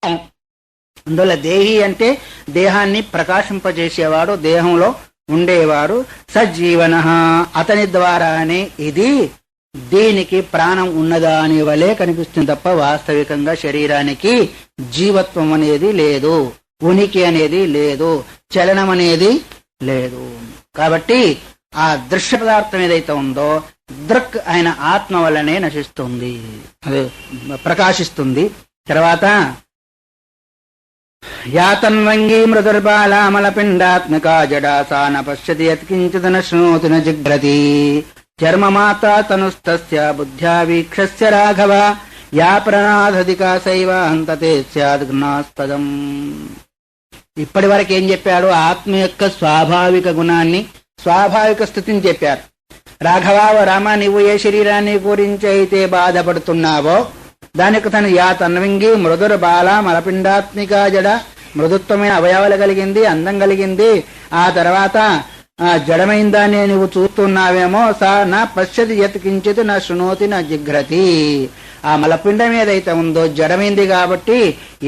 అందువల్ల దేహి అంటే దేహాన్ని ప్రకాశింపజేసేవాడు, దేహంలో ఉండేవాడు. సజ్జీవన, అతని ద్వారానే ఇది దీనికి ప్రాణం ఉన్నదా అనే వలే కనిపిస్తుంది తప్ప వాస్తవికంగా శరీరానికి జీవత్వం అనేది లేదు, ఉనికి అనేది లేదు, చలనం అనేది లేదు. కాబట్టి ఆ దృశ్య పదార్థం ఏదైతే ఉందో దృక్ అయిన ఆత్మ వల్లనే నశిస్తుంది, అది ప్రకాశిస్తుంది. తర్వాత యాతన్వంగీ మృదుర్బాలామలపిండాత్మికా జడాసాన పశ్యతి యత్కించిదన శృణోతి న జిఘ్రతి చర్మమాత తనుస్తస్య బుద్ధ్యా వీక్షస్య రాఘవ యా ప్రణాధధికా శైవ హంతతే స్యాద్ఘ్నాస్పదం. ఇప్పటి వరకు ఏం చెప్పాడు? ఆత్మ యొక్క స్వాభావిక గుణాన్ని, స్వాభావిక స్థితిని చెప్పారు. రాఘవ రామ, నీవు ఏ శరీరాన్ని గురించి అయితే బాధపడుతున్నావో దానికి తను యా తన్వింగి మృదుర బాల మలపిండాత్మిక జడ, మృదుత్వమైన అవయవాలు కలిగింది, అందం కలిగింది. ఆ తర్వాత జడమైన దాన్ని నువ్వు చూస్తున్నావేమో, సా నా పశ్యతి యత్ కించిత్ నా శృణోతి నా జిఘ్రతి. ఆ మలపిండం ఏదైతే ఉందో జడమైంది కాబట్టి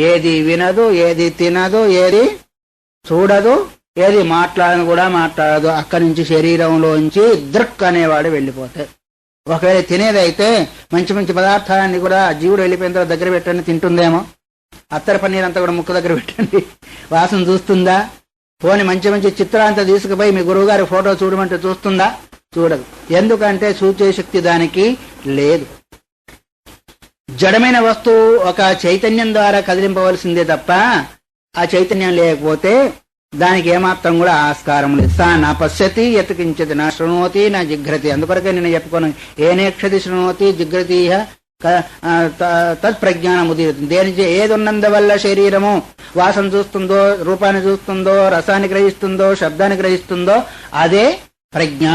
ఏది వినదు, ఏది తినదు, ఏది చూడదు, ఏది మాట్లాడను కూడా మాట్లాడదు. అక్కడి నుంచి శరీరంలోంచి దృక్ అనేవాడు వెళ్ళిపోతే. ఒకవేళ తినేదైతే మంచి మంచి పదార్థాన్ని కూడా జీవుడు వెళ్ళిపోయిన తర్వాత దగ్గర పెట్టండి, తింటుందేమో. అత్తర పన్నీర్ అంతా కూడా ముక్కు దగ్గర పెట్టండి, వాసన చూస్తుందా? పోని మంచి మంచి చిత్రాంతా తీసుకుపోయి మీ గురువు గారి ఫోటో చూడమంటే చూస్తుందా? చూడదు. ఎందుకంటే చూచే శక్తి దానికి లేదు. జడమైన వస్తువు ఒక చైతన్యం ద్వారా కదిలింపవలసిందే తప్ప ఆ చైతన్యం లేకపోతే దానికి ఏమాత్రం కూడా ఆస్కారం లేదు. సా నా పశ్యతి ఎత్తుకించది నా శృణోతి నా జిఘ్రతి. అందుకొరకే నేను చెప్పుకోను ఏనేక్షతి శృణోతి జిఘ్రతి తత్ప్రజ్ఞానం ఉదీరుతుంది. దేని ఏది ఉన్నందువల్ల శరీరము వాసన చూస్తుందో, రూపాన్ని చూస్తుందో, రసాన్ని గ్రహిస్తుందో, శబ్దాన్ని గ్రహిస్తుందో అదే ప్రజ్ఞ.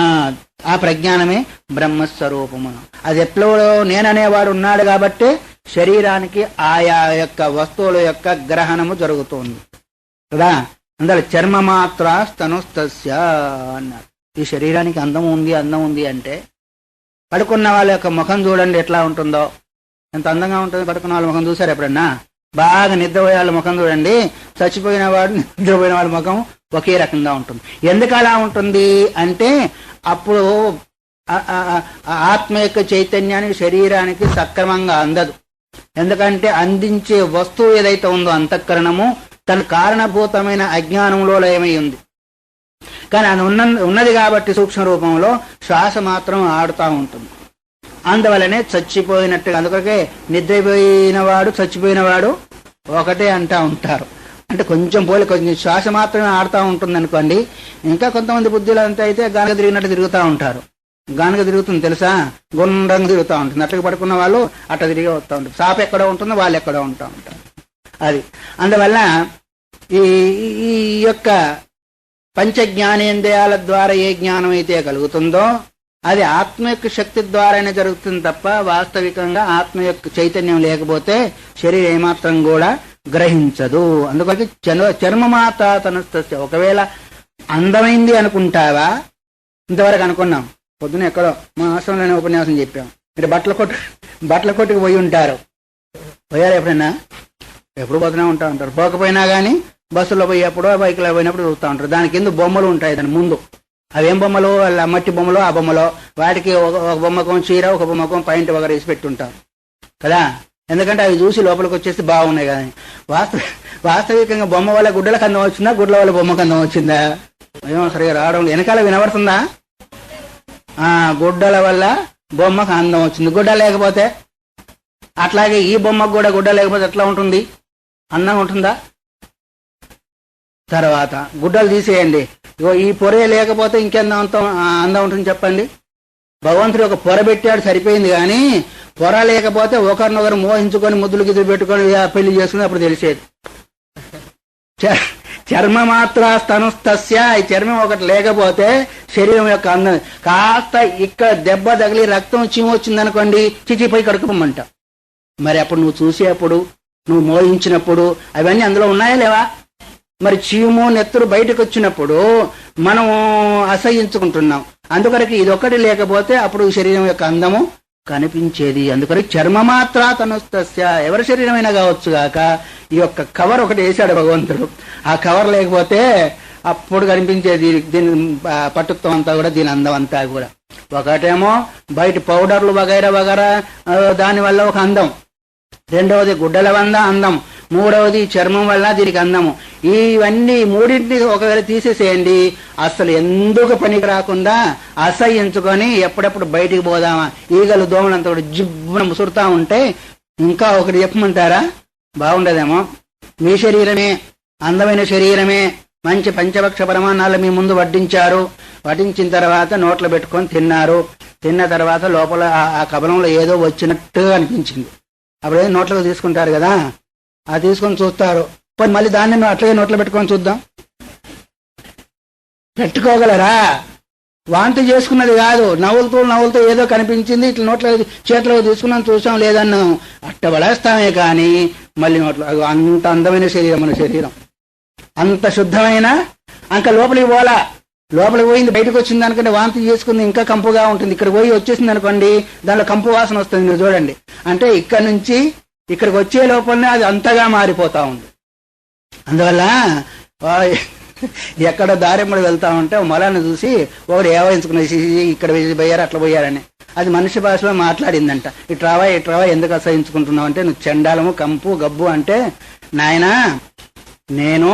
ఆ ప్రజ్ఞానమే బ్రహ్మస్వరూపము. అది ఎప్పుడో నేననేవాడు ఉన్నాడు కాబట్టి శరీరానికి ఆయా యొక్క వస్తువుల యొక్క గ్రహణము జరుగుతుంది కదా. అందులో చర్మ మాత్ర స్తనుస్తస్య అన్నారు. ఈ శరీరానికి అందం ఉంది అంటే పడుకున్న వాళ్ళ యొక్క ముఖం చూడండి ఎట్లా ఉంటుందో, ఎంత అందంగా ఉంటుంది. పడుకున్న వాళ్ళ ముఖం చూసారు ఎప్పుడన్నా? బాగా నిద్రపోయే వాళ్ళ ముఖం చూడండి, చచ్చిపోయిన వాడు నిద్రపోయిన వాళ్ళ ముఖం ఒకే రకంగా ఉంటుంది. ఎందుకు అలా ఉంటుంది అంటే అప్పుడు ఆత్మ యొక్క చైతన్యానికి శరీరానికి సక్రమంగా అందదు. ఎందుకంటే అందించే వస్తువు ఏదైతే ఉందో అంతఃకరణము తన కారణభూతమైన అజ్ఞానంలో లయమై ఉంది. కానీ అది ఉన్నది కాబట్టి సూక్ష్మ రూపంలో శ్వాస మాత్రం ఆడుతూ ఉంటుంది. అందువలనే చచ్చిపోయినట్టుగా, అందుకొరకే నిద్రపోయినవాడు చచ్చిపోయినవాడు ఒకటే అంటా ఉంటారు. అంటే కొంచెం కొంచెం శ్వాస మాత్రమే ఆడుతూ ఉంటుంది అనుకోండి. ఇంకా కొంతమంది బుద్ధులు అంతా అయితే గానుగ తిరిగినట్టు తిరుగుతూ ఉంటారు. గానుగ తిరుగుతుంది తెలుసా, గుండ్రంగా తిరుగుతూ ఉంటుంది. అట్టగా పడుకున్న వాళ్ళు అట్ట తిరిగి వస్తూ ఉంటారు. సాప ఎక్కడో ఉంటుందో వాళ్ళు ఎక్కడో ఉంటూ ఉంటారు. అది అందువల్ల ఈ యొక్క పంచ జ్ఞానేంద్రియాల ద్వారా ఏ జ్ఞానం అయితే కలుగుతుందో అది ఆత్మ యొక్క శక్తి ద్వారానే జరుగుతుంది తప్ప వాస్తవికంగా ఆత్మ యొక్క చైతన్యం లేకపోతే శరీరం ఏమాత్రం కూడా గ్రహించదు. అందుకని చర్మమాత తనుస్తస్య. ఒకవేళ అందమైంది అనుకుంటావా? ఇంతవరకు అనుకున్నాం. పొద్దున ఎక్కడో మా ఆశ్రమంలోనే ఉపన్యాసం చెప్పాం. మీరు బట్టల కొట్టుకు పోయి ఉంటారు. పోయారు ఎప్పుడైనా? ఎప్పుడు పోతూనే ఉంటా ఉంటారు. పోకపోయినా కానీ బస్సులో పోయేప్పుడు బైక్లో పోయినప్పుడు చూస్తూ ఉంటారు. దాని కింద బొమ్మలు ఉంటాయి. దాని ముందు అవేం బొమ్మలు? మట్టి బొమ్మలు. ఆ బొమ్మలో వాటికి ఒక బొమ్మకం చీర, ఒక బొమ్మకం పాయింట్ వగర వేసి పెట్టుంటారు కదా. ఎందుకంటే అవి చూసి లోపలికి వచ్చేసి బాగున్నాయి కదా. వాస్తవికంగా బొమ్మ వల్ల గుడ్డలకు అందం వచ్చిందా, గుడ్ల వల్ల బొమ్మకు అందం వచ్చిందా? ఏమో సరిగా రావడం వెనకాల వినబడుతుందా? గుడ్డల వల్ల బొమ్మకు అందం వచ్చింది. గుడ్డ లేకపోతే అట్లాగే ఈ బొమ్మకు కూడా గుడ్డ లేకపోతే ఎట్లా ఉంటుంది? అందంగా ఉంటుందా? తర్వాత గుడ్డలు తీసేయండి. ఈ పొరే లేకపోతే ఇంకెంత అందం ఉంటుంది చెప్పండి. భగవంతుడు ఒక పొర పెట్టాడు సరిపోయింది. కానీ పొర లేకపోతే ఒకరినొకరు మోహించుకొని ముద్దులు గిద్దులు పెట్టుకొని పెళ్లి చేసుకుని అప్పుడు తెలిసేది. చర్మ మాత్ర స్తనుస్తస్య. ఈ చర్మం ఒకటి లేకపోతే శరీరం యొక్క అందం కాస్త ఇక్కడ దెబ్బ తగిలి రక్తం చీమొచ్చిందనుకోండి, చిచిపోయి కడుకోమంట. మరి అప్పుడు నువ్వు చూసేప్పుడు, నువ్వు మోహించినప్పుడు అవన్నీ అందులో ఉన్నాయా లేవా? మరి చీము నెత్తురు బయటకు వచ్చినప్పుడు మనం అసహించుకుంటున్నాం. అందుకొరకు ఇదొక్కటి లేకపోతే అప్పుడు శరీరం యొక్క అందము కనిపించేది. అందుకని చర్మమాత్ర తనుస్తస్య, ఎవరి శరీరమైనా కావచ్చు గాక ఈ యొక్క కవర్ ఒకటి వేశాడు భగవంతుడు. ఆ కవర్ లేకపోతే అప్పుడు కనిపించేది దీని పట్టుత్వం అంతా కూడా, దీని అందం అంతా కూడా. ఒకటేమో బయట పౌడర్లు వగైరా వగైరా దానివల్ల ఒక అందం, రెండవది గుడ్డల వల్ల అందం, మూడవది చర్మం వల్ల దీనికి అందము. ఇవన్నీ మూడింటిని ఒకవేళ తీసేసేయండి, అసలు ఎందుకు పనికి రాకుండా అసహ్యించుకొని ఎప్పుడెప్పుడు బయటికి పోదామా, ఈగలు దోమలంతా కూడా జిబ్బున ముసురుతా ఉంటే. ఇంకా ఒకటి చెప్పమంటారా, బాగుండదేమో. మీ శరీరమే అందమైన శరీరమే, మంచి పంచభక్ష పరమాన్నాలు మీ ముందు వడ్డించారు. వడ్డించిన తర్వాత నోట్లో పెట్టుకొని తిన్నారు. తిన్న తర్వాత లోపల ఆ కబలంలో ఏదో వచ్చినట్టుగా అనిపించింది. అప్పుడు ఏదో నోట్లో తీసుకుంటారు కదా, అది తీసుకొని చూస్తారు. మళ్ళీ దాన్ని అట్లాగే నోట్లో పెట్టుకొని చూద్దాం, పెట్టుకోగలరా? వాంతి చేసుకున్నది కాదు, నవ్వులతో ఏదో కనిపించింది, ఇట్లా నోట్లో చేతిలో తీసుకున్నాం, చూసాం, లేదన్నాం, అట్ట పడేస్తామే కానీ మళ్ళీ నోట్లో. అంత అందమైన శరీరం మన శరీరం, అంత శుద్ధమైన. అంక లోపలికి పోలా, లోపలికి పోయింది బయటకు వచ్చింది అనుకుంటే వాంతి చేసుకుంది ఇంకా కంపుగా ఉంటుంది. ఇక్కడ పోయి వచ్చేసింది అనుకోండి, దానిలో కంపు వాసన వస్తుంది. మీరు చూడండి, అంటే ఇక్కడ నుంచి ఇక్కడికి వచ్చే లోపలనే అది అంతగా మారిపోతా ఉంది. అందువల్ల ఎక్కడ దారిమ్మడి వెళ్తా ఉంటే మొలాన్ని చూసి ఒకడు ఏవహించుకునేసి ఇక్కడ పోయారు అట్లా పోయారని, అది మనిషి భాషలో మాట్లాడిందంట. ఇట్రావా ఎందుకు అసహించుకుంటున్నావు అంటే, నువ్వు చండాలము కంపు గబ్బు అంటే, నాయనా నేను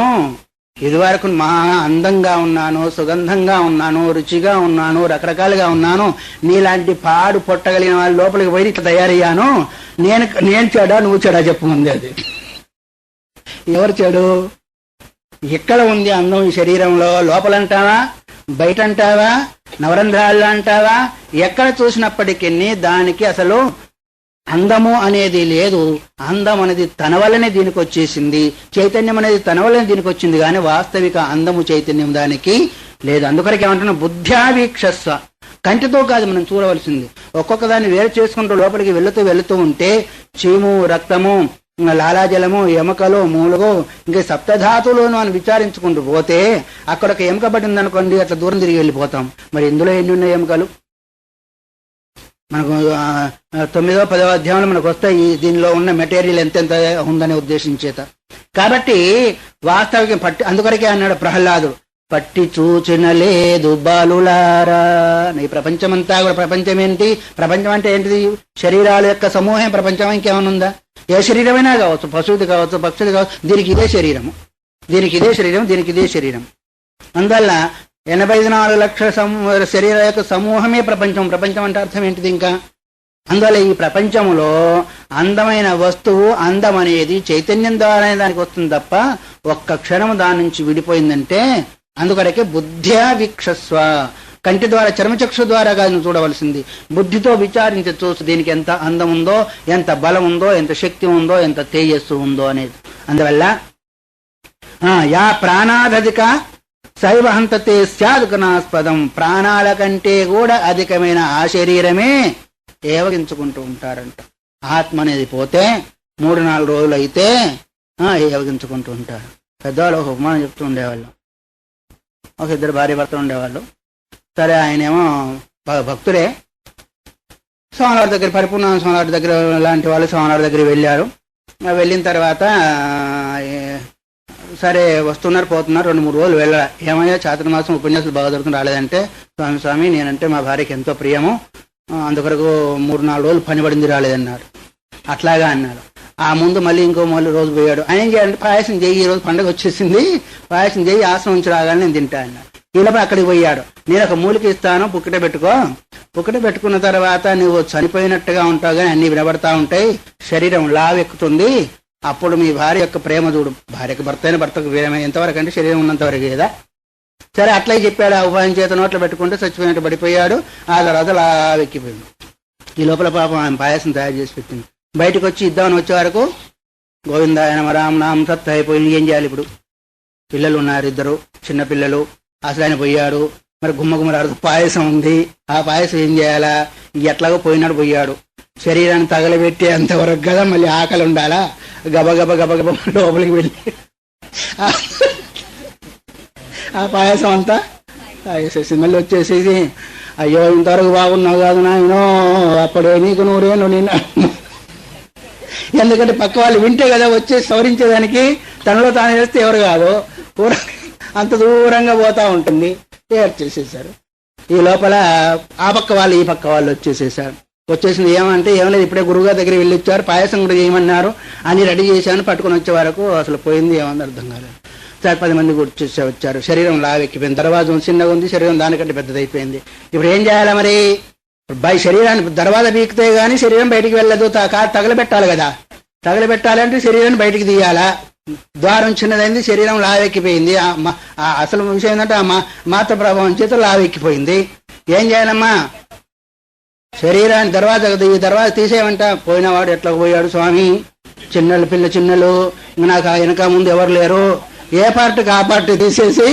ఇదివరకు మహా అందంగా ఉన్నాను, సుగంధంగా ఉన్నాను, రుచిగా ఉన్నాను, రకరకాలుగా ఉన్నాను, నీలాంటి పాడు పొట్టగలిగిన వాళ్ళ లోపలికి పోయి ఇట్లా తయారయ్యాను. నేను చెడా నువ్వు చెడా చెప్పు ముందే. అది ఎవరు చెడు? ఎక్కడ ఉంది అందం ఈ శరీరంలో? లోపలంటావా, బయట అంటావా, నవరంధ్రాల్లో అంటావా, ఎక్కడ చూసినప్పటికీ దానికి అసలు అందము అనేది లేదు. అందం అనేది తన వల్లనే దీనికి వచ్చేసింది, చైతన్యం అనేది తన వల్లనే దీనికి వచ్చింది, కానీ వాస్తవిక అందము చైతన్యం దానికి లేదు. అందుకొరకు ఏమంటున్నా, బుద్ధ్యా వీక్షస్వ, కంటితో కాదు మనం చూడవలసింది. ఒక్కొక్క దాన్ని వేరు చేసుకుంటూ లోపలికి వెళుతూ ఉంటే చీము, రక్తము, లాలాజలము, ఎముకలు, మూలుగు, ఇంకా సప్తధాతువులను అని విచారించుకుంటూ పోతే అక్కడ ఒక ఎముక పడింది అనుకోండి, అట్లా దూరం తిరిగి వెళ్ళిపోతాం. మరి ఇందులో ఎన్ని ఉన్నాయి ఎముకలు? మనకు 9వ 10వ అధ్యాయంలో మనకు వస్తాయి దీనిలో ఉన్న మెటీరియల్ ఎంతెంత ఉందనే ఉద్దేశించేత. కాబట్టి వాస్తవిక పట్టి, అందుకొరకే అన్నాడు ప్రహ్లాదుడు, పట్టి చూచిన లేదు బాలులారా. ఈ ప్రపంచమంతా కూడా, ప్రపంచం ఏంటి? ప్రపంచం అంటే ఏంటిది? శరీరాల యొక్క సమూహం ప్రపంచం. ఇంకేమైనా ఉందా? ఏ శరీరమైనా కావచ్చు, పశువుది కావచ్చు, పక్షుది కావచ్చు, దీనికి ఇదే శరీరము, దీనికి ఇదే శరీరం, దీనికి ఇదే శరీరం. అందువల్ల 84 లక్షల శరీరాల యొక్క సమూహమే ప్రపంచం. ప్రపంచం అంటే అర్థం ఏంటిది ఇంకా? అందువల్ల ఈ ప్రపంచంలో అందమైన వస్తువు, అందం అనేది చైతన్యం ద్వారానే దానికి వస్తుంది తప్ప ఒక్క క్షణం దాని నుంచి విడిపోయిందంటే, అందుకొరకే బుద్ధ్యా వీక్షస్వ, కంటి ద్వారా, చర్మచక్షు ద్వారా కాదు చూడవలసింది, బుద్ధితో విచారించి చూసి దీనికి ఎంత అందం ఉందో, ఎంత బలం ఉందో, ఎంత శక్తి ఉందో, ఎంత తేజస్సు ఉందో అనేది. అందువల్ల యా ప్రాణాదధిక శైవహంతతే స్యాదుకనాస్పదం, ప్రాణాల కంటే కూడా అధికమైన ఆ శరీరమే ఏవగించుకుంటూ ఉంటారంట. ఆత్మ అనేది పోతే 3-4 రోజులు అయితే ఏవగించుకుంటూ ఉంటారు. పెద్దవాళ్ళు ఒక ఉపమానం చెప్తూ ఉండేవాళ్ళు. ఒక 2 భార్య భర్తలు ఉండేవాళ్ళు. సరే, ఆయనేమో భక్తుడే, స్వామివారి దగ్గర, పరిపూర్ణ స్వామివారి దగ్గర లాంటి వాళ్ళు స్వామివారి దగ్గర వెళ్ళారు. వెళ్ళిన తర్వాత సరే వస్తున్నారు, పోతున్నారు, 2-3 రోజులు వెళ్ళాలి. ఏమయ్యా చాతుర్మాసం ఉపన్యాసాలు బాగా దొరుకుతుంది రాలేదంటే, స్వామి నేనంటే మా భార్యకి ఎంతో ప్రియము, అందుకొరకు 3-4 రోజులు పని పడింది రాలేదన్నారు. అట్లాగా అన్నారు. ఆ ముందు మళ్ళీ ఇంకో రోజు పోయాడు. ఆయన ఏం చేయాలంటే, పాయసం చేయి, ఈ రోజు పండుగ వచ్చేసింది, పాయసం చేయి, ఆశ్రమం నుంచి రాగానే నేను తింటా అన్నారు. ఈలోపు అక్కడికి పోయాడు. నేను ఒక మూలిక ఇస్తాను, పుక్కట పెట్టుకో, పుక్కట పెట్టుకున్న తర్వాత నువ్వు చనిపోయినట్టుగా ఉంటావు, కానీ అన్ని వినబడతా ఉంటాయి, శరీరం లావెక్కుతుంది, అప్పుడు మీ భార్య యొక్క ప్రేమ చూడు. భార్యకు భర్త అయిన భర్తకు ప్రేమ ఎంతవరకు అంటే శరీరం ఉన్నంతవరకు కదా. సరే అట్లే చెప్పాడు. ఆ ఉపాయం చేత నోట్లో పెట్టుకుంటే చచ్చిపోయినట్టు పడిపోయాడు. ఆ తర్వాత లావెక్కిపోయింది. ఈ లోపల పాపం ఆయన పాయసం తయారు చేసి పెట్టింది. బయటకు వచ్చి ఇద్దామని వచ్చే వరకు గోవిందాయ నమ రామ నామ సత్ అయిపోయింది. ఏం చేయాలి ఇప్పుడు? పిల్లలు ఉన్నారు, 2 చిన్న పిల్లలు. అసలు ఆయన పోయాడు, మరి గుమ్మరాడు పాయసం ఉంది, ఆ పాయసం ఏం చేయాలా? ఎట్లాగో పోయినాడు, పోయాడు. శరీరాన్ని తగలబెట్టి అంతవరకు కదా మళ్ళీ ఆకలి ఉండాలా? గబగబ లోపలికి వెళ్ళి ఆ పాయసం అంతా తాగేసేసి మళ్ళీ వచ్చేసేసి అయ్యో ఇంతవరకు బాగున్నావు కాదు నాయనో, అప్పుడే నీకు నూరేళ్ళు నిన్న. ఎందుకంటే పక్క వాళ్ళు వింటే కదా వచ్చి సవరించేదానికి, తనలో తాను చేస్తే ఎవరు కాదు, అంత దూరంగా పోతా ఉంటుంది. చేసేసారు. ఈ లోపల ఆ పక్క వాళ్ళు ఈ పక్క వాళ్ళు వచ్చేసేసారు. వచ్చేసింది ఏమంటే ఏం లేదు, ఇప్పుడే గురువుగారి దగ్గర వెళ్ళి ఇచ్చారు, పాయసం కూడా చేయమన్నారు అని రెడీ చేశాను. పట్టుకొని వచ్చే వరకు అసలు పోయింది ఏమన్నా అర్థం కాలేదు. 10 మంది కూర్చొచ్చి వచ్చారు. శరీరం లావెక్కిపోయింది, దర్వాజా చిన్నగా ఉంది, శరీరం దానికంటే పెద్దదైపోయింది. ఇప్పుడు ఏం చేయాలా మరి? శరీరాన్ని దర్వాజా బీకితే గానీ శరీరం బయటికి వెళ్ళదు, తగలబెట్టాలి కదా. తగలబెట్టాలంటే శరీరాన్ని బయటికి తీయాలా. ద్వారం చిన్నదైంది, శరీరం లావెక్కిపోయింది. అసలు విషయం ఏంటంటే ఆ మాత్ర ప్రభావం చేత లావెక్కిపోయింది. ఏం చేయాలమ్మా? శరీరాన్ని దర్వాజా తీసేయమంట. పోయినవాడు ఎట్లా పోయాడు స్వామి, చిన్నలు నాకు వెనక ముందు ఎవరు లేరు, ఏ పార్టీకి ఆ పార్టీ తీసేసి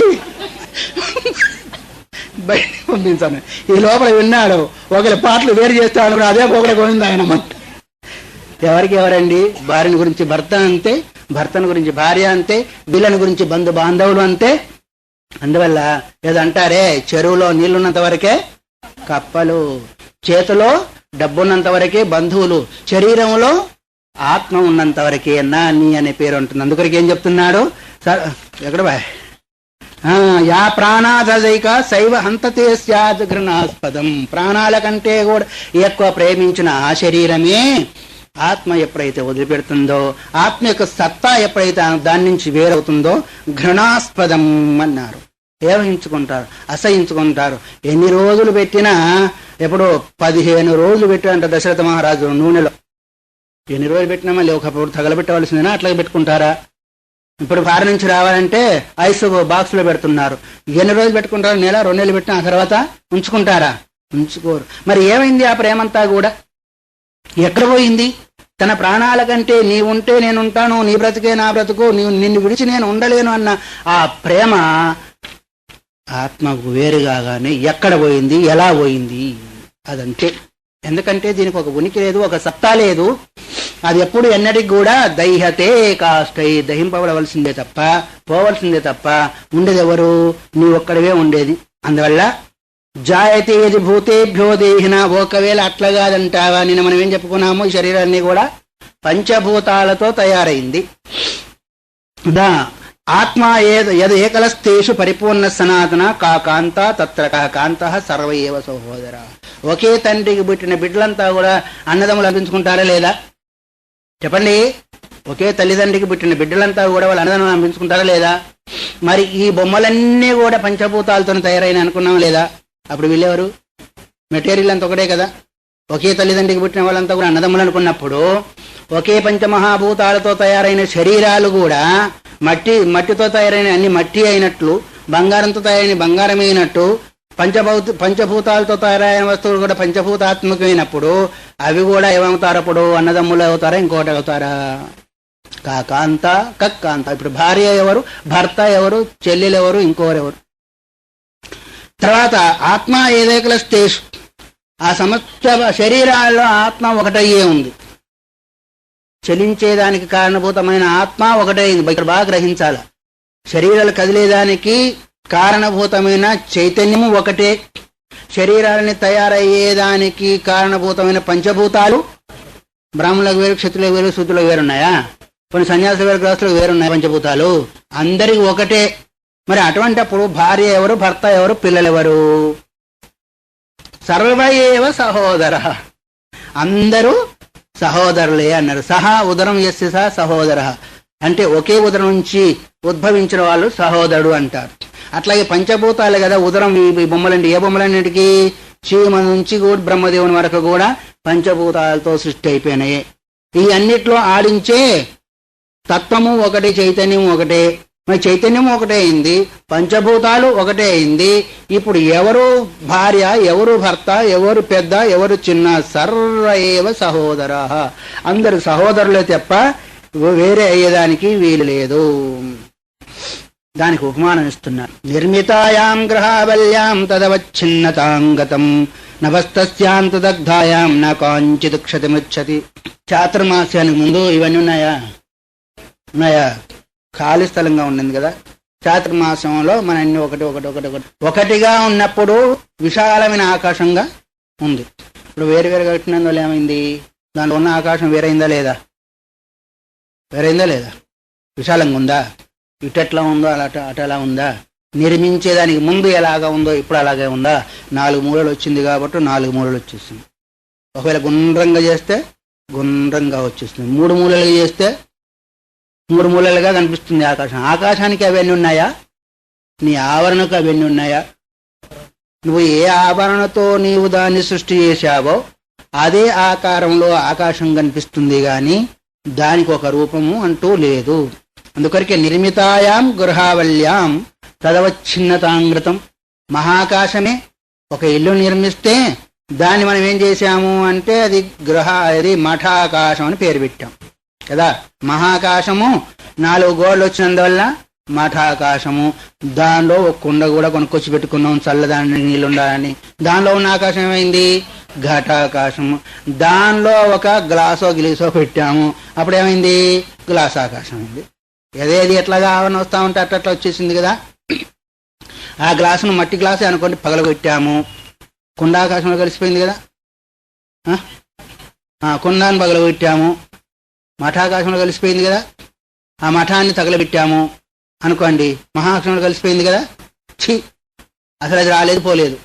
బయటకు పంపించాను. ఈ లోపల విన్నాడు, ఒకరి పాటలు వేరు చేస్తాను కూడా అదే ఒకటి పోయింది ఆయన. ఎవరికి ఎవరండి? భార్యని గురించి భర్త అంతే, భర్తను గురించి భార్య అంతే, వీళ్ళని గురించి బంధు బాంధవులు అంతే. అందువల్ల ఏదంటారే, చెరువులో నీళ్లున్నంత వరకే కప్పలు, చేతిలో డబ్బున్నంత వరకే బంధువులు, శరీరంలో ఆత్మ ఉన్నంత వరకే నాని అనే పేరు ఉంటుంది. అందుకొరికి ఏం చెప్తున్నాడు? ఎక్కడ బాయ్, యా ప్రాణాదైక శైవ హంతతే స్యాద్ ఘృణాస్పదం. ప్రాణాల కంటే కూడా ఎక్కువ ప్రేమించిన ఆ శరీరమే ఆత్మ ఎప్పుడైతే వదిలిపెడుతుందో, ఆత్మ యొక్క సత్తా ఎప్పుడైతే దాని నుంచి వేరవుతుందో ఘృణాస్పదం అన్నారు. ఏవహించుకుంటారు, అసహించుకుంటారు. ఎన్ని రోజులు పెట్టినా, ఎప్పుడు 15 రోజులు పెట్టారంట దశరథ మహారాజు నూనెలో. ఎన్ని రోజులు పెట్టినా మళ్ళీ ఒకప్పుడు తగలబెట్టవలసిందేనా? అట్లాగే పెట్టుకుంటారా? ఇప్పుడు ఫారెన్ నుంచి రావాలంటే ఐస్ బాక్స్లో పెడుతున్నారు. ఎన్ని రోజులు పెట్టుకుంటారు? నెల 2 నెలలు పెట్టినా ఆ తర్వాత ఉంచుకుంటారా? ఉంచుకోరు. మరి ఏమైంది ఆ ప్రేమంతా కూడా? ఎక్కడ పోయింది? తన ప్రాణాల కంటే నీవుంటే నేనుంటాను, నీ బ్రతికే నా బ్రతుకు, నిన్ను విడిచి నేను ఉండలేను అన్న ఆ ప్రేమ ఆత్మకు వేరుగానే ఎక్కడ పోయింది, ఎలా పోయింది? అదంతే. ఎందుకంటే దీనికి ఒక ఉనికి లేదు, ఒక సత్తా లేదు. అది ఎప్పుడు ఎన్నటికి కూడా దైహతే కాష్టై, దహింపబడవలసిందే తప్ప, పోవలసిందే తప్ప ఉండేది ఎవరు? నీ ఒక్కడివే ఉండేది. అందువల్ల జాయతే యది భూతేభ్యో దేహిన. ఒకవేళ అట్లా కాదంటావా, నిన్న మనం ఏం చెప్పుకున్నాము? ఈ శరీరాన్ని కూడా పంచభూతాలతో తయారైంది. ఆత్మ యద్ ఏకలస్తేషు పరిపూర్ణ సనాతన కా కాంత తత్ర కా కాంత సర్వయేవ సహోదర. ఒకే తండ్రికి పుట్టిన బిడ్డలంతా కూడా అన్నదమ్ములు అనిపించుకుంటారా లేదా? చెప్పండి. ఒకే తల్లిదండ్రికి పుట్టిన బిడ్డలంతా కూడా వాళ్ళు అన్నదమ్ములు అనిపించుకుంటారా లేదా? మరి ఈ బొమ్మలన్నీ కూడా పంచభూతాలతో తయారైన అనుకున్నాం లేదా? అప్పుడు వీళ్ళెవరు? మెటీరియల్ అంతా ఒకటే కదా. ఒకే తల్లిదండ్రికి పుట్టిన వాళ్ళంతా కూడా అన్నదమ్ములు అనుకున్నప్పుడు, ఒకే పంచమహాభూతాలతో తయారైన శరీరాలు కూడా మట్టితో తయారైన అన్ని మట్టి అయినట్లు, బంగారంతో తయారైన బంగారం అయినట్టు, పంచభూతాలతో తయారైన వస్తువులు కూడా పంచభూతాత్మకమైనప్పుడు అవి కూడా ఏమవుతారు? అప్పుడు అన్నదమ్ములు అవుతారా, ఇంకోటి అవుతారా? కాకాంత కక్కాంత. ఇప్పుడు భార్య ఎవరు, భర్త ఎవరు, చెల్లెలు ఎవరు, ఇంకోరెవరు? తర్వాత ఆత్మ ఏదైకలస్తేషు, ఆ సమస్త శరీరాల్లో ఆత్మ ఒకటయ్యే ఉంది. చలించేదానికి కారణభూతమైన ఆత్మ ఒకటైంది. ఇక్కడ బాగా గ్రహించాల. శరీరాలు కదిలేదానికి కారణభూతమైన చైతన్యము ఒకటే. శరీరాలని తయారయ్యేదానికి కారణభూతమైన పంచభూతాలు బ్రాహ్మణులకు వేరు, క్షత్రులకు వేరు, శూద్రులకు వేరున్నాయా? కొన్ని సన్యాసుల వేరు, గృహస్థులకు వేరున్నాయి పంచభూతాలు. అందరికి ఒకటే. మరి అటువంటి అప్పుడు భార్య ఎవరు, భర్త ఎవరు, పిల్లలెవరు? సర్వయేవ సహోదర. అందరూ సహోదరులే అన్నారు. సహా ఉదరం యస్య సహ సహోదర అంటే ఒకే ఉదరం నుంచి ఉద్భవించిన వాళ్ళు సహోదరుడు అంటారు. అట్లాగే పంచభూతాలు కదా ఉదరం. ఈ బొమ్మలండి, ఏ బొమ్మలన్నిటికీ? చీమ నుంచి కూడా బ్రహ్మదేవుని వరకు కూడా పంచభూతాలతో సృష్టి అయిపోయినాయి. ఈ అన్నిట్లో ఆడించే తత్వము ఒకటి, చైతన్యం ఒకటే. మరి చైతన్యం ఒకటే అయింది, పంచభూతాలు ఒకటే అయింది. ఇప్పుడు ఎవరు భార్య, ఎవరు భర్త, ఎవరు పెద్ద, ఎవరు చిన్న? సర్వయేవ సహోదర. అందరు సహోదరులే తప్ప వేరే అయ్యేదానికి వీలు లేదు. దానికి ఉపమానం ఇస్తున్నారు. నిర్మితాయాం గ్రహావల్యాం తదవచ్ఛిన్నతాంగతం నవస్తస్యాంత దగ్ధాయాం నా కాంచిత్ క్షతిముచ్చతి. చాతుర్మాస్యానికి ముందు ఇవన్నీ ఉన్నాయా? ఖాళీ స్థలంగా ఉండింది కదా. చాతుర్మాసంలో మన అన్ని ఒకటి ఒకటి ఒకటి ఒకటి ఒకటిగా ఉన్నప్పుడు విశాలమైన ఆకాశంగా ఉంది. ఇప్పుడు వేరువేరుగా కట్టినందువల్ల ఏమైంది? దాంట్లో ఉన్న ఆకాశం వేరైందా లేదా? వేరైందా లేదా? విశాలంగా ఉందా? ఇటెట్లా ఉందో అలా అటలా ఉందా? నిర్మించేదానికి ముందు ఎలాగా ఉందో ఇప్పుడు అలాగే ఉందా? 4 మూలలు వచ్చింది కాబట్టి 4 మూలలు వచ్చేసింది. ఒకవేళ గుండ్రంగా చేస్తే గుండ్రంగా వచ్చేస్తుంది. 3 మూలలుగా చేస్తే 3 మూలలుగా కనిపిస్తుంది ఆకాశం. ఆకాశానికి అవన్నీ ఉన్నాయా? నీ ఆవరణకు అవన్నీ ఉన్నాయా? నువ్వు ఏ ఆభరణతో నీవు దాన్ని సృష్టి చేశావో అదే ఆకారంలో ఆకాశం కనిపిస్తుంది గాని దానికి ఒక రూపము అంటూ లేదు. అందుకొరకే నిర్మితాయాం గృహావల్యాం తదవచ్ఛిన్నతాంగృతం. మహాకాశమే ఒక ఇల్లు నిర్మిస్తే దాన్ని మనం ఏం చేశాము అంటే అది మఠాకాశం అని పేరు పెట్టాం కదా. మహాకాశము 4 గోడలు వచ్చినందువల్ల మఠాకాశము. దానిలో ఒక కుండ కూడా కొనుక్కొచ్చి పెట్టుకున్నాం చల్లదాన్ని నీళ్ళుండాలని. దానిలో ఉన్న ఆకాశం ఏమైంది? ఘటాకాశము. దానిలో ఒక గ్లాసో గిలీసో పెట్టాము, అప్పుడేమైంది? గ్లాస్ ఆకాశం అయింది. ఏదేది ఎట్లాగా ఆవరణ వస్తా ఉంటే అట్లా వచ్చేసింది కదా. ఆ గ్లాసును మట్టి గ్లాసే అనుకోండి పగలగొట్టాము, కుండాకాశంలో కలిసిపోయింది కదా. కుండాన్ని పగలగొట్టాము, మఠాకాశంలో కలిసిపోయింది కదా. ఆ మఠాన్ని తగలబెట్టాము అనుకోండి, మహాకాశంలో కలిసిపోయింది కదా. అసలు అది రాలేదు, పోలేదు,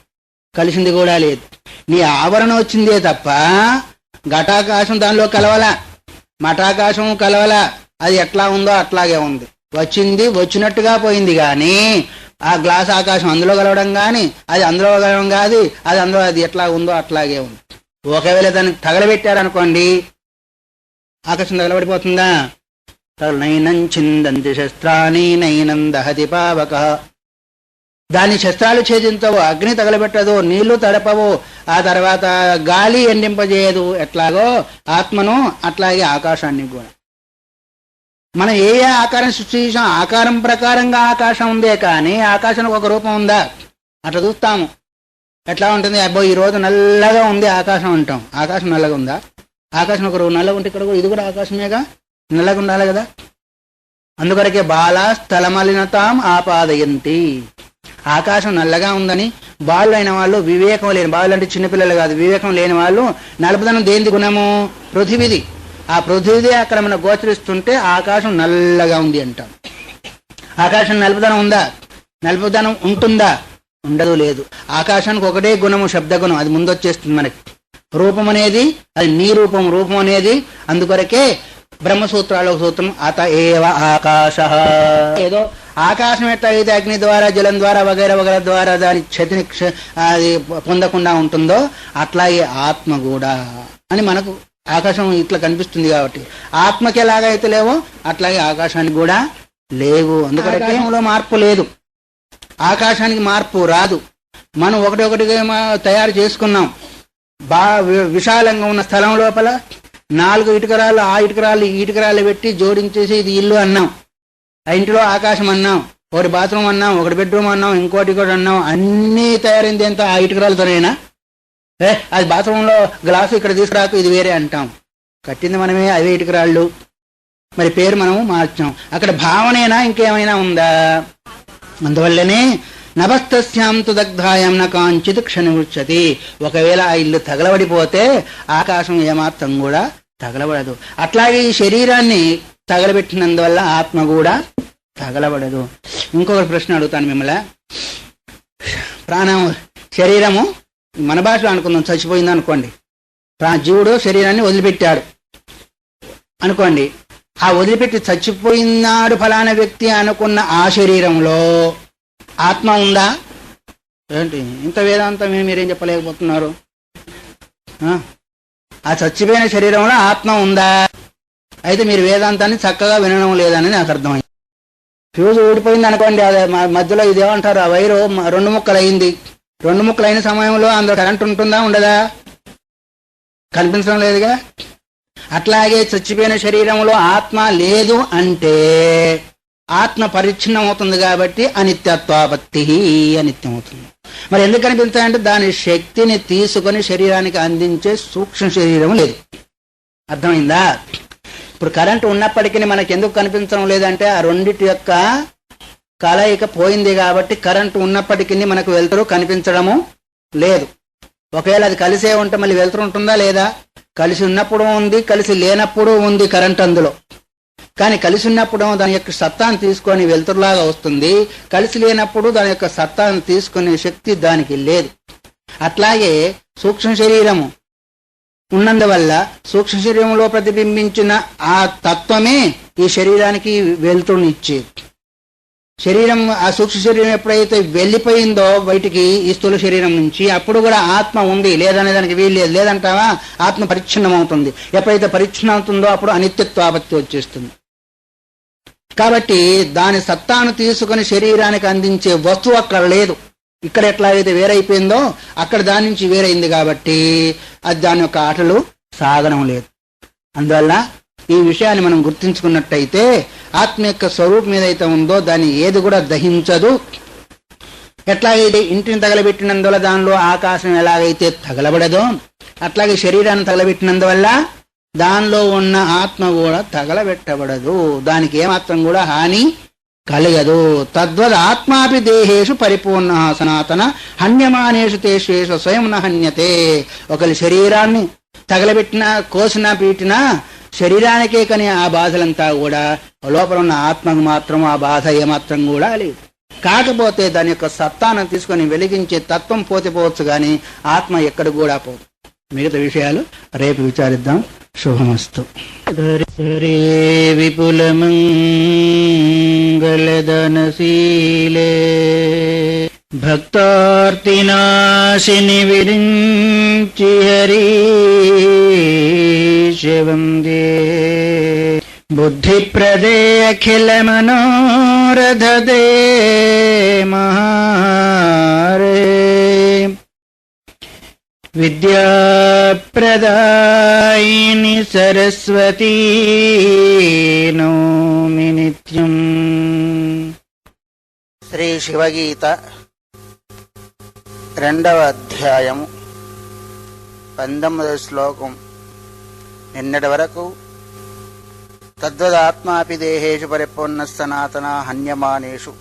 కలిసింది కూడా లేదు. నీ ఆవరణ వచ్చిందే తప్ప ఘటాకాశం దానిలో కలవలా, మఠాకాశం కలవలా. అది ఎట్లా ఉందో అట్లాగే ఉంది. వచ్చింది వచ్చినట్టుగా పోయింది కానీ ఆ గ్లాస్ ఆకాశం అందులో కలవడం కానీ అది అందులో కలవడం కాదు. అది అందులో అది ఎట్లా ఉందో అట్లాగే ఉంది. ఒకవేళ దాన్ని తగలబెట్టారనుకోండి ఆకాశం తగలబడిపోతుందా? నైనం చిందంతి శస్త్రాన్ని నైనం దహతి పావక. దాని శస్త్రాలు ఛేదించవు, అగ్ని తగలబెట్టదు, నీళ్లు తడపవు, ఆ తర్వాత గాలి ఎండింపజేయదు. ఎట్లాగో ఆత్మను అట్లాగే ఆకాశాన్ని కూడా మనం ఏ ఆకారం సృష్టి చేసాం ఆకారం ప్రకారంగా ఆకాశం ఉందే కానీ ఆకాశానికి ఒక రూపం ఉందా? అట్లా చూస్తాము. ఎట్లా ఉంటుంది? అబ్బో ఈరోజు నల్లగా ఉంది ఆకాశం అంటాం. ఆకాశం నల్లగా ఉందా? ఆకాశం ఒక నల్లగా ఉంటే ఇక్కడ కూడా ఇది కూడా ఆకాశమేగా, నల్లగా ఉండాలి కదా. అందుకొరకే బాలా స్థలమలినతాం ఆపాదయంతి. ఆకాశం నల్లగా ఉందని బాలు అయిన వాళ్ళు, వివేకం లేని బాలు అంటే చిన్నపిల్లలు కాదు, వివేకం లేని వాళ్ళు నలుపుదనం దేనిది గుణము? పృథివిది. ఆ పృథివిదే అక్కడ మనం గోచరిస్తుంటే ఆకాశం నల్లగా ఉంది అంటాం. ఆకాశం నలుపుదనం ఉందా? నలుపుదనం ఉంటుందా? ఉండదు, లేదు. ఆకాశానికి ఒకటే గుణము, శబ్దగుణం, అది ముందొచ్చేస్తుంది మనకి. రూపం అనేది అది నీ రూపం, రూపం అనేది. అందుకొరకే బ్రహ్మసూత్రాల సూత్రం అత ఏవ ఆకాశ. ఏదో ఆకాశం ఎట్లా అయితే అగ్ని ద్వారా జలం ద్వారా వగైరా వగైరా ద్వారా దాని క్షతిని అది పొందకుండా ఉంటుందో అట్లాగే ఆత్మ కూడా అని మనకు ఆకాశం ఇట్లా కనిపిస్తుంది కాబట్టి ఆత్మకి ఎలాగైతే లేవో అట్లాగే ఆకాశానికి కూడా లేవు. అందుకని ఆకాశంలో మార్పు లేదు, ఆకాశానికి మార్పు రాదు. మనం ఒకటిగా తయారు చేసుకున్నాం. విశాలంగా ఉన్న స్థలం లోపల 4 ఇటుకరాళ్ళు, ఆ ఇటుకరాళ్ళు ఈ ఇటుకరాళ్ళు పెట్టి జోడించేసి ఇది ఇల్లు అన్నాం. ఆ ఇంటిలో ఆకాశం అన్నాం, ఒకటి బాత్రూమ్ అన్నాం, ఒకటి బెడ్రూమ్ అన్నాం, ఇంకోటి అన్నాం. అన్నీ తయారైంది ఎంత? ఆ ఇటుకరాలతోనేనా? అది బాత్రూంలో గ్లాసు ఇక్కడ తీసుకురాకు, ఇది వేరే అంటాం. కట్టింది మనమే, అవే ఇటుకరాళ్ళు. మరి పేరు మనము మార్చాం. అక్కడ భావనేనా ఇంకేమైనా ఉందా? అందువల్లనే నభస్తస్యాంతు దగ్ధాయం న కాంచిత్ క్షణముచ్చతి. ఒకవేళ ఆ ఇల్లు తగలబడిపోతే ఆకాశం ఏమాత్రం కూడా తగలబడదు. అట్లాగే ఈ శరీరాన్ని తగలబెట్టినందువల్ల ఆత్మ కూడా తగలబడదు. ఇంకొక ప్రశ్న అడుగుతాను మిమ్మల్ని. ప్రాణం, శరీరము మన భాషలో అనుకుందాం, చచ్చిపోయింది అనుకోండి. జీవుడు శరీరాన్ని వదిలిపెట్టాడు అనుకోండి. ఆ వదిలిపెట్టి చచ్చిపోయినాడు ఫలానా వ్యక్తి అనుకున్న ఆ శరీరంలో ఆత్మ ఉందా? ఏంటి ఇంత వేదాంతం మీరేం చెప్పలేకపోతున్నారు? ఆ చచ్చిపోయిన శరీరంలో ఆత్మ ఉందా? అయితే మీరు వేదాంతాన్ని చక్కగా వినడం లేదని నాకు అర్థమైంది. ఫ్యూజ్ ఊడిపోయింది అనుకోండి, అదే మధ్యలో ఇదేమంటారు, ఆ వైరు 2 ముక్కలు అయింది. 2 ముక్కలు అయిన సమయంలో అందులో కరెంట్ ఉంటుందా? ఉండదా? కనిపించడం లేదుగా. అట్లాగే చచ్చిపోయిన శరీరంలో ఆత్మ లేదు అంటే ఆత్మ పరిచ్ఛిన్నం అవుతుంది కాబట్టి అనిత్యత్వాపత్తి, అనిత్యం అవుతుంది. మరి ఎందుకు కనిపిస్తాయంటే దాని శక్తిని తీసుకొని శరీరానికి అందించే సూక్ష్మ శరీరం లేదు. అర్థమైందా? ఇప్పుడు కరెంటు ఉన్నప్పటికీ మనకి ఎందుకు కనిపించడం లేదంటే ఆ రెండిటి యొక్క కలయిక పోయింది కాబట్టి కరెంటు ఉన్నప్పటికీ మనకు వెలుతురు కనిపించడము లేదు. ఒకవేళ అది కలిసే ఉంటే మళ్ళీ వెలుతురు ఉంటుందా లేదా? కలిసి ఉన్నప్పుడు ఉంది, కలిసి లేనప్పుడు ఉంది కరెంట్ అందులో. కానీ కలిసి ఉన్నప్పుడు దాని యొక్క సత్తాను తీసుకొని వెలుతురులాగా వస్తుంది, కలిసి లేనప్పుడు దాని యొక్క సత్తాను తీసుకునే శక్తి దానికి లేదు. అట్లాగే సూక్ష్మ శరీరము ఉన్నందువల్ల సూక్ష్మ శరీరంలో ప్రతిబింబించిన ఆ తత్వమే ఈ శరీరానికి వెలుతురునిచ్చేది. శరీరం, ఆ సూక్ష్మ శరీరం ఎప్పుడైతే వెళ్ళిపోయిందో బయటికి ఈ స్థూల శరీరం నుంచి, అప్పుడు కూడా ఆత్మ ఉంది లేదనే దానికి వీలు లేదు. లేదంటావా? ఆత్మ పరిచ్ఛిన్నం అవుతుంది. ఎప్పుడైతే పరిచ్ఛిన్నం అవుతుందో అప్పుడు అనిత్యత్వాపత్తి వచ్చేస్తుంది. కాబట్టి దాని సత్తాను తీసుకుని శరీరానికి అందించే వస్తువు అక్కడ లేదు. ఇక్కడ ఎట్లాగైతే వేరైపోయిందో అక్కడ దాని నుంచి వేరైంది కాబట్టి అది దాని యొక్క ఆటలు సాగడం లేదు. అందువల్ల ఈ విషయాన్ని మనం గుర్తించుకున్నట్టయితే ఆత్మ యొక్క స్వరూపం ఏదైతే ఉందో దాన్ని ఏది కూడా దహించదు. ఎట్లాగైతే ఇంటిని తగలబెట్టినందువల్ల దానిలో ఆకాశం ఎలాగైతే తగలబడదో అట్లాగే శరీరాన్ని తగలబెట్టినందువల్ల దానిలో ఉన్న ఆత్మ కూడా తగలబెట్టబడదు. దానికి ఏమాత్రం కూడా హాని కలగదు. తద్వద్ ఆత్మాపి దేహేషు పరిపూర్ణ సనాతన హన్యమానేషు తేషేషు స్వయం హన్యతే. ఒకరి శరీరాన్ని తగలబెట్టినా కోసినా పీటినా శరీరానికే కానీ ఆ బాధలంతా కూడా లోపల ఉన్న ఆత్మకు మాత్రం ఆ బాధ ఏమాత్రం కూడా లేదు. కాకపోతే దాని యొక్క సత్తాను తీసుకొని వెలిగించే తత్వం పోతే పోవచ్చు కానీ ఆత్మ ఎక్కడ కూడా పోదు. మిగతా విషయాలు రేపు విచారిద్దాం. శుభమస్తు. హరే విపులమంగళదనశీలే భక్తార్తినాశిని విరించి హరీశవందే బుద్ధిప్రదే అఖిల మనోరథదే మహారే విద్యాప్రదాయిని సరస్వతీ నౌమి నిత్యం. శ్రీ శివగీత 2వ అధ్యాయము 19వ శ్లోకం. నిన్నటి వరకు తద్వదాత్మాపి దేహేషు పరిపూర్ణ సనాతన హన్యమానేషు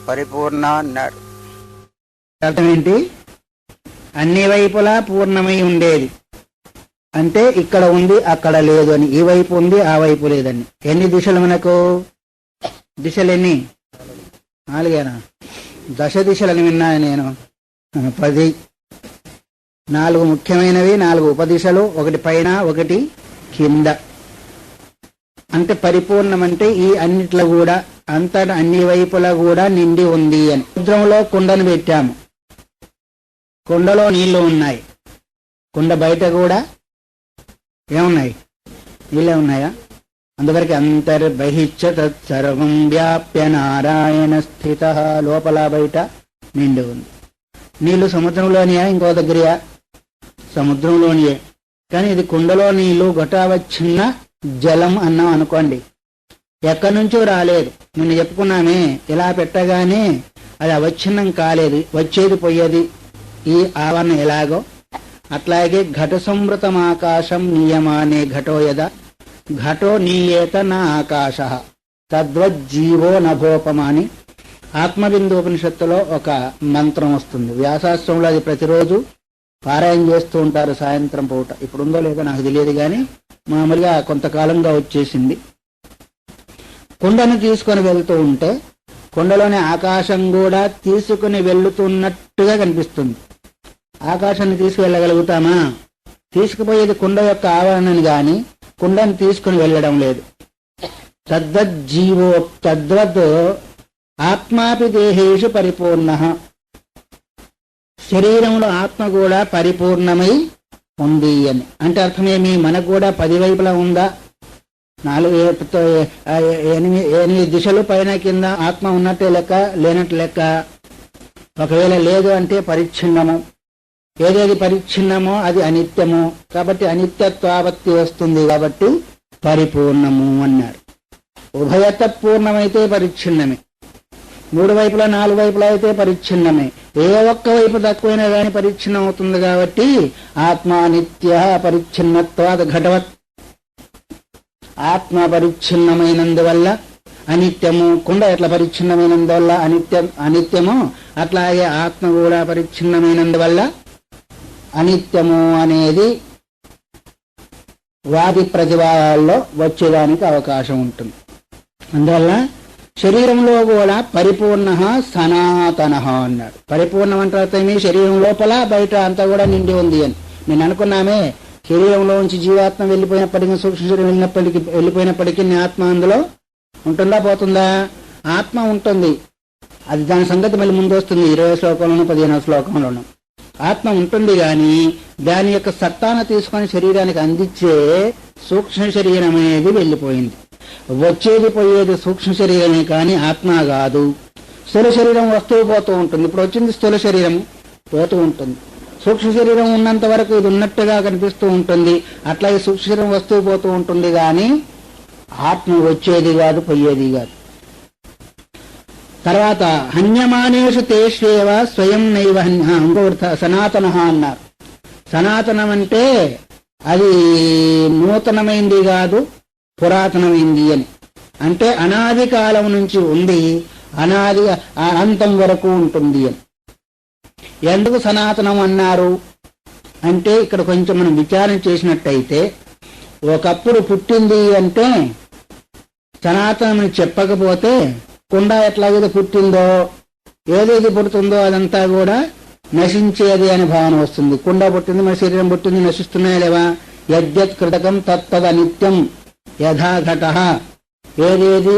పరిపూర్ణ అన్నాడు. అర్థం ఏంటి? అన్ని వైపులా పూర్ణమై ఉండేది అంటే ఇక్కడ ఉంది అక్కడ లేదు అని. ఈ వైపు ఉంది ఆ వైపు లేదని. ఎన్ని దిశలు మనకు? దిశలు ఎన్ని? 4 దశ దిశలని విన్నాను నేను. 10. 4 ముఖ్యమైనవి, 4 ఉపదిశలు, ఒకటి పైన ఒకటి కింద. అంటే పరిపూర్ణం అంటే ఈ అన్నిట్లో కూడా అంతటా అన్ని వైపులా కూడా నిండి ఉంది అని. సముద్రంలో కుండను పెట్టాము, కుండలో నీళ్లు ఉన్నాయి. కుండ బయట కూడా ఏమున్నాయి? నీళ్ళే ఉన్నాయా? అందువరకు అంతర్బహిశ్చ తత్సర్వం వ్యాప్య నారాయణ స్థిత. లోపల బయట నిండి ఉంది. నీళ్లు సముద్రంలోనియా ఇంకో దగ్గరయా? సముద్రంలోనియే. కానీ ఇది కుండలో నీళ్లు గొటావచ్చిన జలం అన్నాం అనుకోండి. ఎక్కడి నుంచో రాలేదు. నిన్ను చెప్పుకున్నామే, ఇలా పెట్టగానే అది అవచ్ఛిన్నం కాలేదు. వచ్చేది పోయేది ఈ ఆవరణ ఎలాగో అట్లాగే ఘట సంవృతం ఆకాశం నియమానే ఘటో యద ఘటో నీయేత నా ఆకాశ తద్వజ్జీవో నభోపమ అని ఆత్మబిందోపనిషత్తులో ఒక మంత్రం వస్తుంది. వ్యాసాశ్రమంలో అది ప్రతిరోజు పారాయణ చేస్తూ ఉంటారు సాయంత్రం పూట. ఇప్పుడుందో లేదో నాకు తెలియదు కానీ మామూలుగా కొంతకాలంగా వచ్చేసింది. కుండను తీసుకొని వెళ్తూ ఉంటే కుండలోని ఆకాశం కూడా తీసుకుని వెళ్తున్నట్టుగా కనిపిస్తుంది. ఆకాశాన్ని తీసుకువెళ్ళగలుగుతామా? తీసుకుపోయేది కుండ యొక్క ఆవరణని గాని కుండను తీసుకుని వెళ్ళడం లేదు. తద్వజ్జీవో తద్వద్ ఆత్మాపి దేహేషు పరిపూర్ణ. శరీరంలో ఆత్మ కూడా పరిపూర్ణమై ఉంది అని అంటే అర్థమేమి? మనకు కూడా 10 వైపులా ఉందా? 8 దిశలు పైన కింద ఆత్మ ఉన్నట్టే లెక్క, లేనట్టు లెక్క. ఒకవేళ లేదు అంటే పరిచ్ఛిన్నము. ఏదేది పరిచ్ఛిన్నమో అది అనిత్యము. కాబట్టి అనిత్యత్వాపత్తి వస్తుంది కాబట్టి పరిపూర్ణము అన్నారు. ఉభయత పూర్ణమైతే పరిచ్ఛిన్నమే, 3 వైపులా 4 వైపులా అయితే పరిచ్ఛిన్నమే. ఏ ఒక్క వైపు తక్కువైనా కానీ పరిచ్ఛిన్నం అవుతుంది కాబట్టి ఆత్మ నిత్య పరిచ్ఛిన్నత్వాద్ ఘటవత్. ఆత్మ పరిచ్ఛిన్నమైనందువల్ల అనిత్యము. కుండ ఎట్లా పరిచ్ఛిన్నమైనందువల్ల అనిత్యము, అట్లాగే ఆత్మ కూడా పరిచ్ఛిన్నమైనందువల్ల అనిత్యము అనేది వాది ప్రతివాదాల్లో వచ్చేదానికి అవకాశం ఉంటుంది. అందువల్ల శరీరంలో కూడా పరిపూర్ణ సనాతన అన్నాడు. పరిపూర్ణం అంటే మీ శరీరం లోపల బయట అంతా కూడా నిండి ఉంది అని నేను అనుకున్నామే. శరీరంలోంచి జీవాత్మ వెళ్ళిపోయినప్పటికీ, సూక్ష్మ శరీరం వెళ్ళిపోయినప్పటికీ ఆత్మ అందులో ఉంటుందా పోతుందా? ఆత్మ ఉంటుంది. అది దాని సంగతి మళ్ళీ ముందు వస్తుంది 20వ శ్లోకంలోను 15వ శ్లోకంలోను. ఆత్మ ఉంటుంది కానీ దాని యొక్క సత్తాను తీసుకొని శరీరానికి అందించే సూక్ష్మ శరీరం అనేది వెళ్ళిపోయింది. వచ్చేది పోయేది సూక్ష్మ శరీరమే కానీ ఆత్మ కాదు. స్థూల శరీరం వస్తూ పోతూ ఉంటుంది. ఇప్పుడు వచ్చింది స్థూల శరీరం, పోతూ ఉంటుంది. సూక్ష్మ శరీరం ఉన్నంత వరకు ఇది ఉన్నట్టుగా కనిపిస్తూ ఉంటుంది. అట్లాగే సూక్ష్మ శరీరం వస్తూ పోతూ ఉంటుంది కానీ ఆత్మ వచ్చేది కాదు, పోయేది కాదు. తర్వాత హన్యమానేషు తేష్వేవ స్వయం నైవ ఇంకొకటి సనాతన అన్నారు. సనాతనం అంటే అది నూతనమైంది కాదు, పురాతనమైంది అని. అంటే అనాది కాలం నుంచి ఉంది, అనాది అనంతం వరకు ఉంటుంది అని. ఎందుకు సనాతనం అన్నారు అంటే ఇక్కడ కొంచెం మనం విచారణ చేసినట్టయితే, ఒకప్పుడు పుట్టింది అంటే సనాతనం చెప్పకపోతే కుండ ఎట్లాగైతే పుట్టిందో, ఏదైతే పుడుతుందో అదంతా కూడా నశించేది అనే భావన వస్తుంది. కుండ పుట్టింది, మన శరీరం పుట్టింది, నశిస్తున్నాయా లేవా? యద్యత్ కృతకం తత్తద్ అనిత్యం యథాఘట. ఏదేది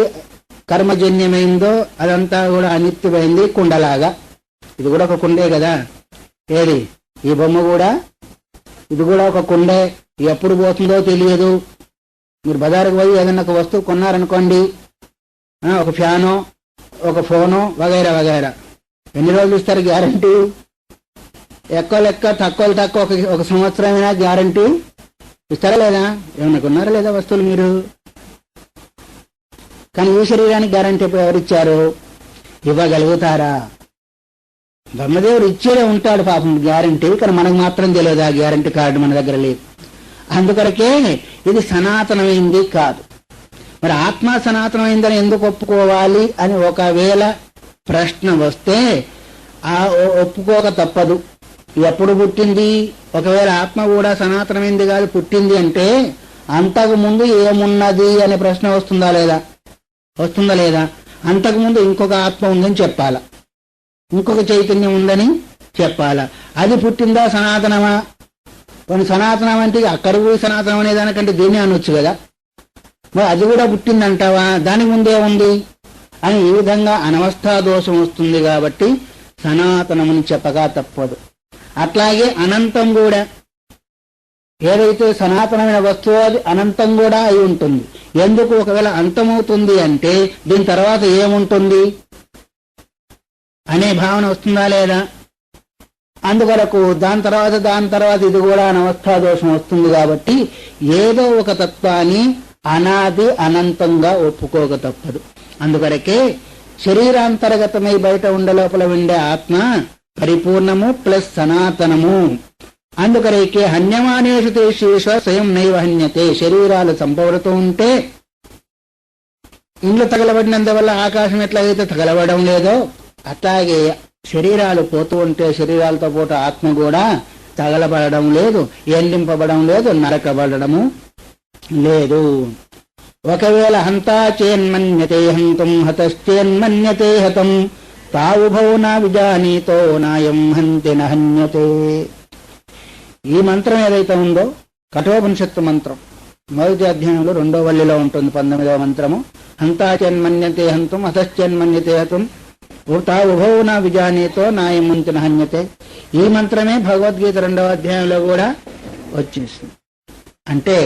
కర్మజన్యమైందో అదంతా కూడా అనిత్యమైంది కుండలాగా. ఇది కూడా ఒక కుండే కదా. ఏది ఈ బొమ్మ కూడా, ఇది కూడా ఒక కుండే. ఎప్పుడు పోతుందో తెలియదు. మీరు బజారుకు పోయి ఏదన్నా ఒక వస్తువు కొన్నారనుకోండి, ఒక ఫ్యాను, ఒక ఫోను వగైరా వగైరా, ఎన్ని రోజులు ఇస్తారు గ్యారంటీ? ఎక్కువ లెక్క తక్కువ ఒక సంవత్సరమైనా గ్యారంటీ ఇస్తారా లేదా? ఏమన్నా కొన్నారా లేదా వస్తువులు మీరు? కానీ ఈ శరీరానికి గ్యారంటీ ఎవరిచ్చారు? ఇవ్వగలుగుతారా? బ్రహ్మదేవుడు ఇచ్చేదే ఉంటాడు పాపం గ్యారంటీ, కానీ మనకు మాత్రం తెలియదు ఆ గ్యారంటీ కార్డు మన దగ్గర లేదు. అందుకొరకే ఇది సనాతనమైంది కాదు. మరి ఆత్మ సనాతనమైందని ఎందుకు ఒప్పుకోవాలి అని ఒకవేళ ప్రశ్న వస్తే ఒప్పుకోక తప్పదు. ఎప్పుడు పుట్టింది? ఒకవేళ ఆత్మ కూడా సనాతనమైంది కాదు, పుట్టింది అంటే అంతకు ముందు ఏమున్నది అనే ప్రశ్న వస్తుందా లేదా? అంతకుముందు ఇంకొక ఆత్మ ఉందని చెప్పాలా, ఇంకొక చైతన్యం ఉందని చెప్పాలా. అది పుట్టిందా సనాతనమా? కొన్ని సనాతనం అంటే అక్కడికి పోయి సనాతనం అనేదానికంటే దీన్ని అనొచ్చు కదా. మరి అది కూడా పుట్టిందంటావా? దానికి ముందే ఉంది అని ఈ విధంగా అనవస్థా దోషం వస్తుంది. కాబట్టి సనాతనమని చెప్పగా తప్పదు. అట్లాగే అనంతం కూడా, ఏదైతే సనాతనమైన వస్తువు అది అనంతం కూడా అయి ఉంటుంది. ఎందుకు? ఒకవేళ అంతమవుతుంది అంటే దీని తర్వాత ఏముంటుంది అనే భావన వస్తుందా లేదా? అందువరకు దాని తర్వాత ఇది కూడా అనవస్థా దోషం వస్తుంది. కాబట్టి ఏదో ఒక తత్వాన్ని అనాది అనంతంగా ఒప్పుకోక తప్పదు. అందువరకే శరీరాంతర్గతమై బయట లోపల ఉండే ఆత్మ పరిపూర్ణము ప్లస్ సనాతనము. అందుకరేకే హన్యమానేషు తేషేష స్వయం నైవ హన్యతే. శరీరాలు చంపబడుతూ ఉంటే ఇండ్లు తగలబడినందువల్ల ఆకాశం ఎట్లాగైతే తగలబడడం లేదో అట్లాగే శరీరాలు పోతూ ఉంటే శరీరాలతో పాటు ఆత్మ కూడా తగలబడడం లేదు, ఎండింపబడడం లేదు, నరకబడము లేదు. ఒకవేళ హంతా చేన్మన్యతే హంతుం హతశ్చేన్మన్యతే హతం తావుభౌ నా విజానీతో నాయం హంతి నహన్యతే. ఈ మంత్రం ఏదైతే ఉందో కఠోపనిషత్తు మంత్రం మొదటి అధ్యాయంలో 2వ వల్లిలో ఉంటుంది 19వ మంత్రము. హంతా చేన్మన్యతే హంతుం హతశ్చేన్మన్యతే హతం తావుభౌ నా విజానీతో నాయం హంతి నహన్యతే. ఈ మంత్రమే భగవద్గీత 2వ అధ్యాయంలో కూడా వచ్చేసింది. అంటే